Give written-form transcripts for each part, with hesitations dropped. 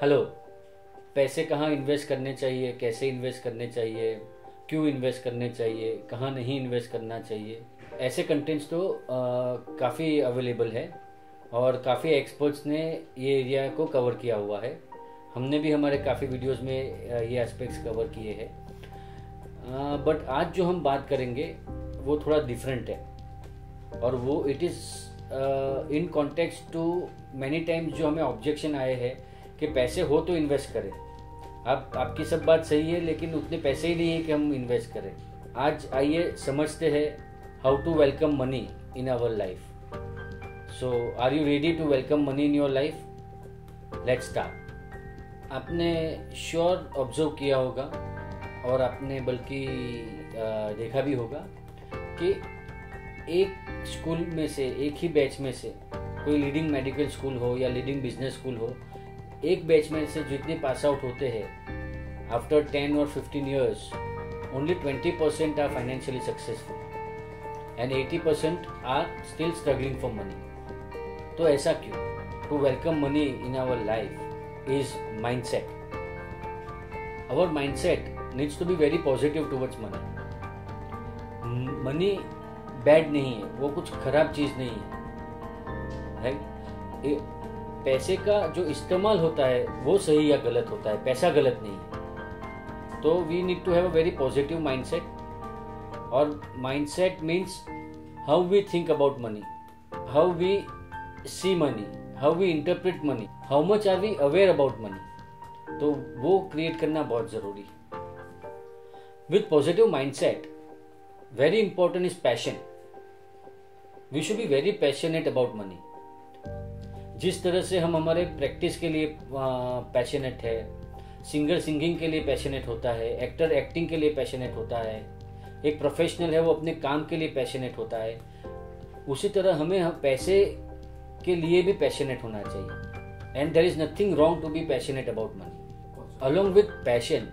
Hello. पैसे कहाँ invest करने चाहिए, कैसे इन्वेस्ट करने चाहिए, क्यों इन्वेस्ट करने चाहिए, कहाँ नहीं इन्वेस्ट करना चाहिए, ऐसे कंटेंट्स तो काफ़ी अवेलेबल है और काफ़ी एक्सपर्ट्स ने ये एरिया को कवर किया हुआ है। हमने भी हमारे काफ़ी वीडियोस में ये एस्पेक्ट्स कवर किए हैं। बट आज जो हम बात करेंगे वो थोड़ा डिफरेंट है और वो it is in context to many times जो हमें ऑब्जेक्शन आए हैं कि पैसे हो तो इन्वेस्ट करें। आपकी सब बात सही है, लेकिन उतने पैसे ही नहीं है कि हम इन्वेस्ट करें। आज आइए समझते हैं how to welcome money in our life. So are you ready to welcome money in your life? Let's start. आपने श्योर ऑब्जर्व किया होगा और आपने बल्कि देखा भी होगा कि एक स्कूल में से, एक ही बैच में से, कोई लीडिंग मेडिकल स्कूल हो या लीडिंग बिजनेस स्कूल हो, एक बैच में से जितने पास आउट होते हैं आफ्टर 10 और 15 years, only 20% are financially successful and 80% are still struggling for money. तो ऐसा क्यों? To welcome money in our life is mindset. Our mindset needs to be very positive towards money. Money bad नहीं है, वो कुछ खराब चीज नहीं है, राइट? पैसे का जो इस्तेमाल होता है वो सही या गलत होता है, पैसा गलत नहीं है। तो we need to have a very positive mindset. और mindset means how we think about money, how we see money, how we interpret money, how much are we aware about money. तो वो क्रिएट करना बहुत जरूरी है। With positive mindset very important is passion. We should be very passionate about money. जिस तरह से हम हमारे प्रैक्टिस के लिए पैशनेट है, सिंगर सिंगिंग के लिए पैशनेट होता है, एक्टर एक्टिंग के लिए पैशनेट होता है, एक प्रोफेशनल है वो अपने काम के लिए पैशनेट होता है, उसी तरह हमें पैसे के लिए भी पैशनेट होना चाहिए। And there is nothing wrong to be passionate about money. Along with passion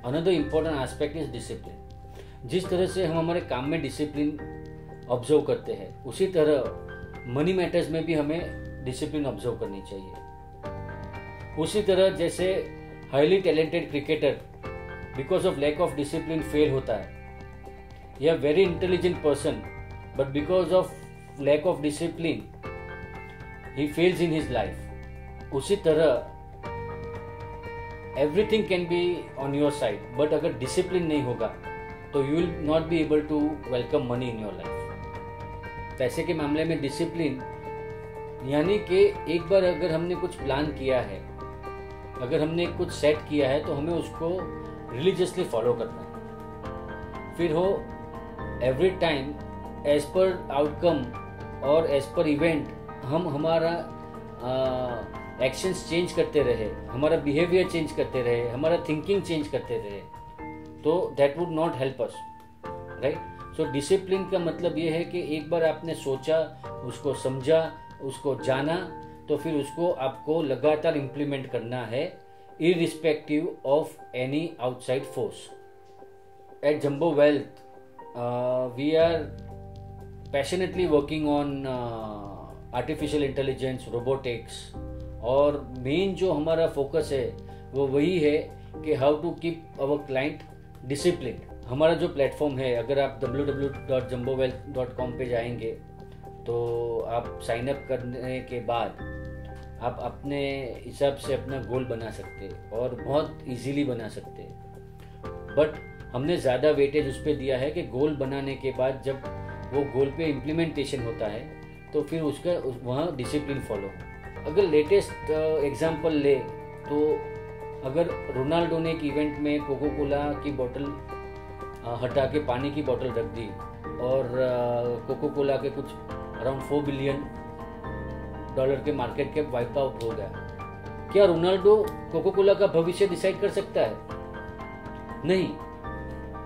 another important aspect is discipline. जिस तरह से हम हमारे काम में डिसिप्लिन ऑब्जर्व करते हैं, उसी तरह मनी मैटर्स में भी हमें डिसिप्लिन ऑब्जर्व करनी चाहिए। उसी तरह जैसे highly talented cricketer because of lack of discipline fail होता है, या very intelligent person but because of lack of discipline he fails in his life. उसी तरह everything can be on your side, but अगर डिसिप्लिन नहीं होगा तो you will not be able to welcome money in your life. पैसे के मामले में डिसिप्लिन यानी कि एक बार अगर हमने कुछ प्लान किया है, अगर हमने कुछ सेट किया है, तो हमें उसको रिलीजियसली फॉलो करना है। फिर हो every time as per outcome और एज पर इवेंट हम हमारा एक्शंस चेंज करते रहे, हमारा बिहेवियर चेंज करते रहे, हमारा थिंकिंग चेंज करते रहे, तो that would not help us, right? So discipline का मतलब ये है कि एक बार आपने सोचा, उसको समझा, उसको जाना, तो फिर उसको आपको लगातार इम्प्लीमेंट करना है irrespective of any outside force. At Jumbo Wealth we are passionately working on artificial intelligence, robotics, और मेन जो हमारा फोकस है वो वही है कि how to keep our client discipline. हमारा जो प्लेटफॉर्म है, अगर आप www.jumbowealth.com पे जाएंगे तो आप साइन अप करने के बाद आप अपने हिसाब से अपना गोल बना सकते और बहुत इजीली बना सकते। बट हमने ज़्यादा वेटेज उस पर दिया है कि गोल बनाने के बाद जब वो गोल पे इम्प्लीमेंटेशन होता है तो फिर उसका वहाँ डिसिप्लिन फॉलो। अगर लेटेस्ट एग्जांपल ले तो अगर रोनाल्डो ने एक इवेंट में कोको कोला की बोतल हटा के पानी की बोतल रख दी और कोको कोला के कुछ अराउंड $4 बिलियन के मार्केट कैप वाइप आउट हो गया, क्या रोनाल्डो कोको कोला का भविष्य डिसाइड कर सकता है? नहीं।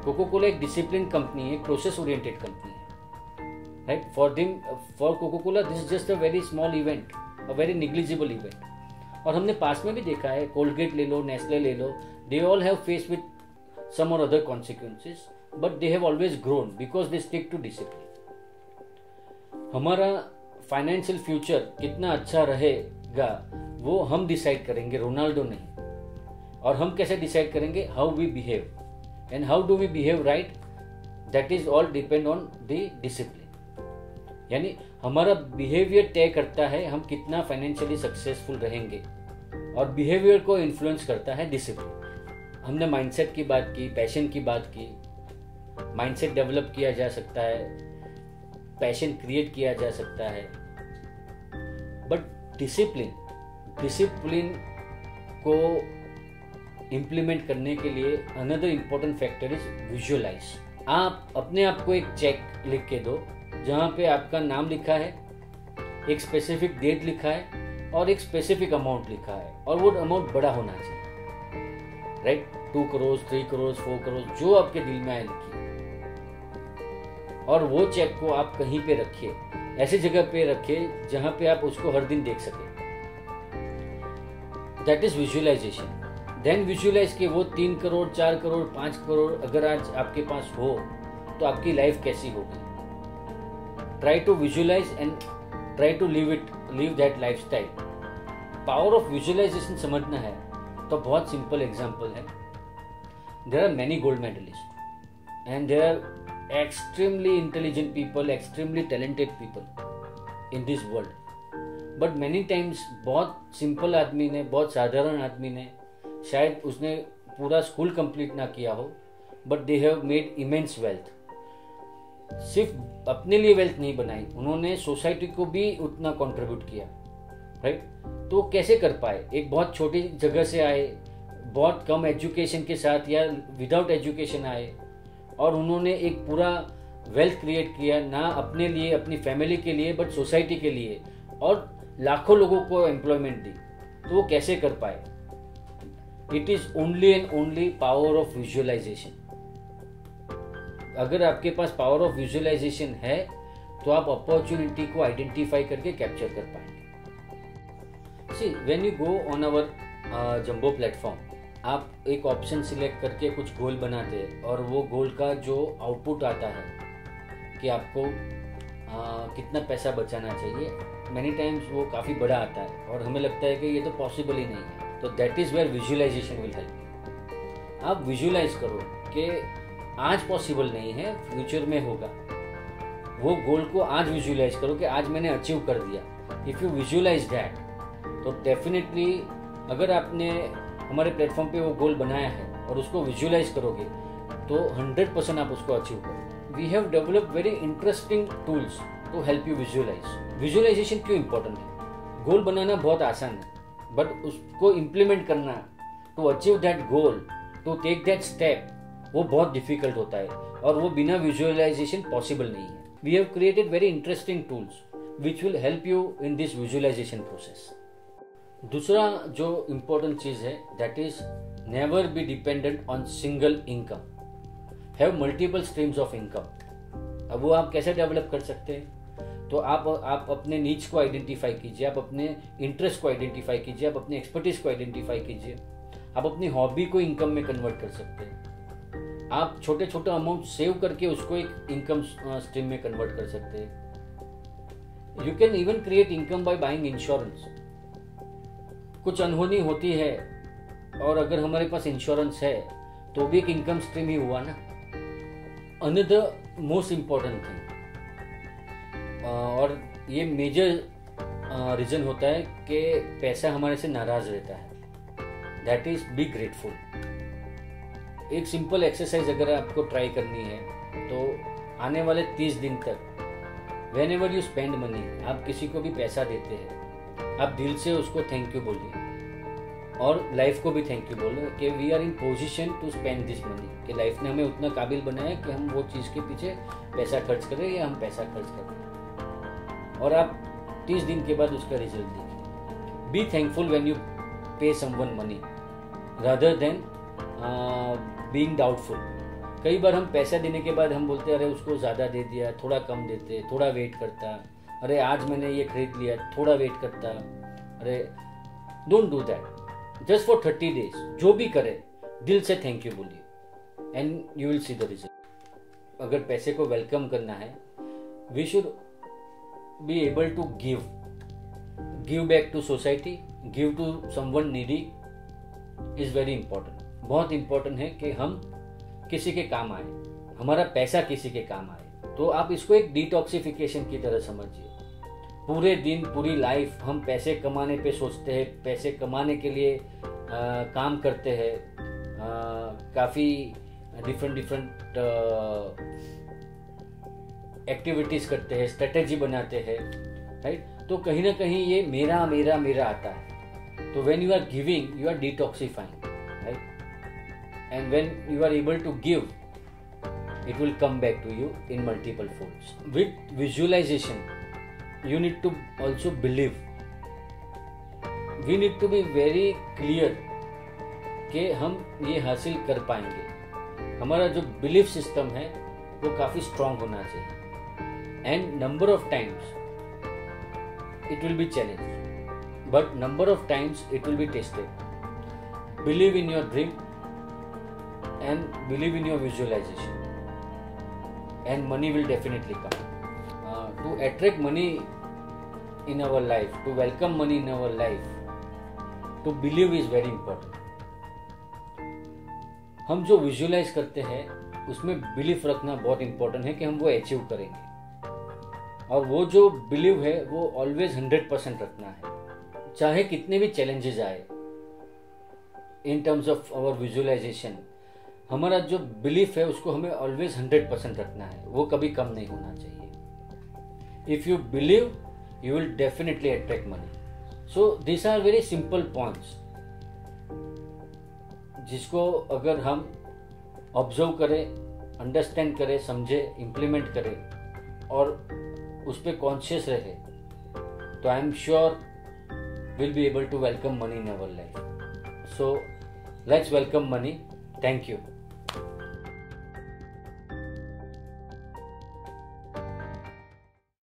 कोको कोला एक डिसिप्लिन कंपनी है, एक प्रोसेस ओरिएंटेड कंपनी है, right? For Coca Cola this is just a very small event, a very negligible event. और हमने पास में भी देखा है, कोलगेट ले लो, नेस्ले ले लो, they all have face with some or other consequences, but they have always grown because they stick to discipline. हमारा फाइनेंशियल फ्यूचर कितना अच्छा रहेगा बनेगा वो हम डिसाइड करेंगे, रोनाल्डो नहीं। और हम कैसे डिसाइड करेंगे? How we behave, and how do we behave right, that is all depend on the discipline. यानी हमारा बिहेवियर तय करता है हम कितना फाइनेंशियली सक्सेसफुल रहेंगे, और बिहेवियर को इन्फ्लुएंस करता है डिसिप्लिन। हमने माइंडसेट की बात की, पैशन की बात की। माइंडसेट डेवलप किया जा सकता है, पैशन क्रिएट किया जा सकता है, बट डिसिप्लिन को इम्प्लीमेंट करने के लिए another important factor is visualize. आप अपने आप को एक चेक लिख के दो जहाँ पे आपका नाम लिखा है, एक स्पेसिफिक डेट लिखा है और एक स्पेसिफिक अमाउंट लिखा है, और वो अमाउंट बड़ा होना चाहिए, राइट? 2 करोड़, 3 करोड़, 4 करोड़, जो आपके दिल में आए लिखिए। और वो चेक को आप कहीं पे रखिए, ऐसी जगह पे रखिए जहां पे आप उसको हर दिन देख सके। That is visualization. Then visualize कि वो 3 करोड़, 4 करोड़, 5 करोड़ अगर आज आपके पास हो तो आपकी लाइफ कैसी होगी। Try to visualize and try to live that lifestyle. Power of visualization समझना है तो बहुत सिंपल एग्जांपल है। There are many gold medalist and there are extremely intelligent people, extremely talented people in this world, but many times बहुत simple आदमी ने, बहुत साधारण आदमी ने, शायद उसने पूरा स्कूल कंप्लीट ना किया हो, but they have made immense wealth. सिर्फ अपने लिए वेल्थ नहीं बनाई, उन्होंने सोसाइटी को भी उतना कंट्रीब्यूट किया, राइट? तो कैसे कर पाए? एक बहुत छोटी जगह से आए, बहुत कम एजुकेशन के साथ या विदाउट एजुकेशन आए, और उन्होंने एक पूरा वेल्थ क्रिएट किया, ना अपने लिए, अपनी फैमिली के लिए, बट सोसाइटी के लिए, और लाखों लोगों को एम्प्लॉयमेंट दी। तो वो कैसे कर पाए? It is only and only power of visualization. अगर आपके पास पावर ऑफ विजुअलाइजेशन है तो आप अपॉर्चुनिटी को आइडेंटिफाई करके कैप्चर कर पाएंगे। See, when you go on our jumbo platform, आप एक ऑप्शन सिलेक्ट करके कुछ गोल बनाते हैं, और वो गोल का जो आउटपुट आता है कि आपको कितना पैसा बचाना चाहिए, मैनी टाइम्स वो काफ़ी बड़ा आता है और हमें लगता है कि ये तो पॉसिबल ही नहीं है। तो that is where visualization will help. आप विजुअलाइज करो कि आज पॉसिबल नहीं है, फ्यूचर में होगा। वो गोल को आज विजुअलाइज करो कि आज मैंने अचीव कर दिया। इफ़ यू विजुअलाइज दैट, तो डेफिनेटली अगर आपने हमारे प्लेटफॉर्म पे वो गोल बनाया है और उसको विजुअलाइज करोगे तो 100% आप उसको अचीव करोगे। We have developed very interesting tools to help you visualize. Visualization क्यों इंपॉर्टेंट है? गोल बनाना बहुत आसान है, बट उसको इम्प्लीमेंट करना, to achieve that goal, to take that step, वो बहुत डिफिकल्ट होता है, और वो बिना विजुअलाइजेशन पॉसिबल नहीं है। We have created very interesting tools which will help you in this visualization process. दूसरा जो इम्पोर्टेंट चीज है, that is never be dependent on single income, have multiple streams of income. अब वो आप कैसे डेवलप कर सकते हैं? तो आप अपने नीड्स को आइडेंटिफाई कीजिए, आप अपने इंटरेस्ट को आइडेंटिफाई कीजिए, आप अपनी एक्सपर्टीज को आइडेंटिफाई कीजिए। आप अपनी हॉबी को इनकम में कन्वर्ट कर सकते हैं। आप छोटे छोटे अमाउंट सेव करके उसको एक इनकम स्ट्रीम में कन्वर्ट कर सकते हैं। You can even create income by buying insurance. कुछ अनहोनी होती है और अगर हमारे पास इंश्योरेंस है तो भी एक इनकम स्ट्रीम ही हुआ ना। अनदर मोस्ट इम्पॉर्टेंट थिंग, और ये मेजर रीजन होता है कि पैसा हमारे से नाराज रहता है, दैट इज बी ग्रेटफुल। एक सिंपल एक्सरसाइज अगर आपको ट्राई करनी है तो आने वाले 30 दिन तक when ever you spend money, आप किसी को भी पैसा देते हैं, आप दिल से उसको थैंक यू बोलिए, और लाइफ को भी थैंक यू बोलो कि we are in position to spend this money, कि लाइफ ने हमें उतना काबिल बनाया कि हम वो चीज़ के पीछे पैसा खर्च करें या हम पैसा खर्च करें, और आप 30 दिन के बाद उसका रिजल्ट देखिए। बी थैंकफुल व्हेन यू पे someone money rather than being doubtful. कई बार हम पैसा देने के बाद हम बोलते हैं अरे उसको ज़्यादा दे दिया, थोड़ा कम देते, थोड़ा वेट करता, अरे आज मैंने ये खरीद लिया, थोड़ा वेट करता। अरे don't do that. Just for 30 days जो भी करे दिल से थैंक यू बोलिए and you will see the result. अगर पैसे को वेलकम करना है, we should be able to give give back to society, give to someone needy is very important. बहुत इंपॉर्टेंट है कि हम किसी के काम आए, हमारा पैसा किसी के काम आए। तो आप इसको एक डिटॉक्सिफिकेशन की तरह समझिए। पूरे दिन, पूरी लाइफ हम पैसे कमाने पे सोचते हैं, पैसे कमाने के लिए काम करते हैं, काफ़ी डिफरेंट एक्टिविटीज़ करते हैं, स्ट्रेटेजी बनाते हैं, राइट। तो कहीं ना कहीं ये मेरा मेरा मेरा आता है। तो when you are giving you are detoxifying, right. And when you are able to give it will come back to you in multiple folds. With visualization you need to also believe. We need to be very clear कि हम ये हासिल कर पाएंगे। हमारा जो belief system है वो काफ़ी स्ट्रांग होना चाहिए। And number of times it will be challenge, but number of times it will be tested. Believe in your dream and believe in your visualization and money will definitely come. To attract money in our life, to welcome money in our life, to believe is very important. हम जो visualise करते हैं उसमें belief रखना बहुत important है कि हम वो अचीव करेंगे। और वो जो बिलीव है वो ऑलवेज 100% रखना है, चाहे कितने भी चैलेंजेस आए। In terms of our visualization हमारा जो बिलीफ है उसको हमें ऑलवेज 100% रखना है, वो कभी कम नहीं होना चाहिए। If you believe you will definitely attract money. So this are very simple points जिसको अगर हम ऑब्जर्व करें, अंडरस्टैंड करें, समझे, इम्प्लीमेंट करें और उस पर कॉन्शियस रहे, तो I am sure will be able to welcome money in our life. So let's welcome money. Thank you.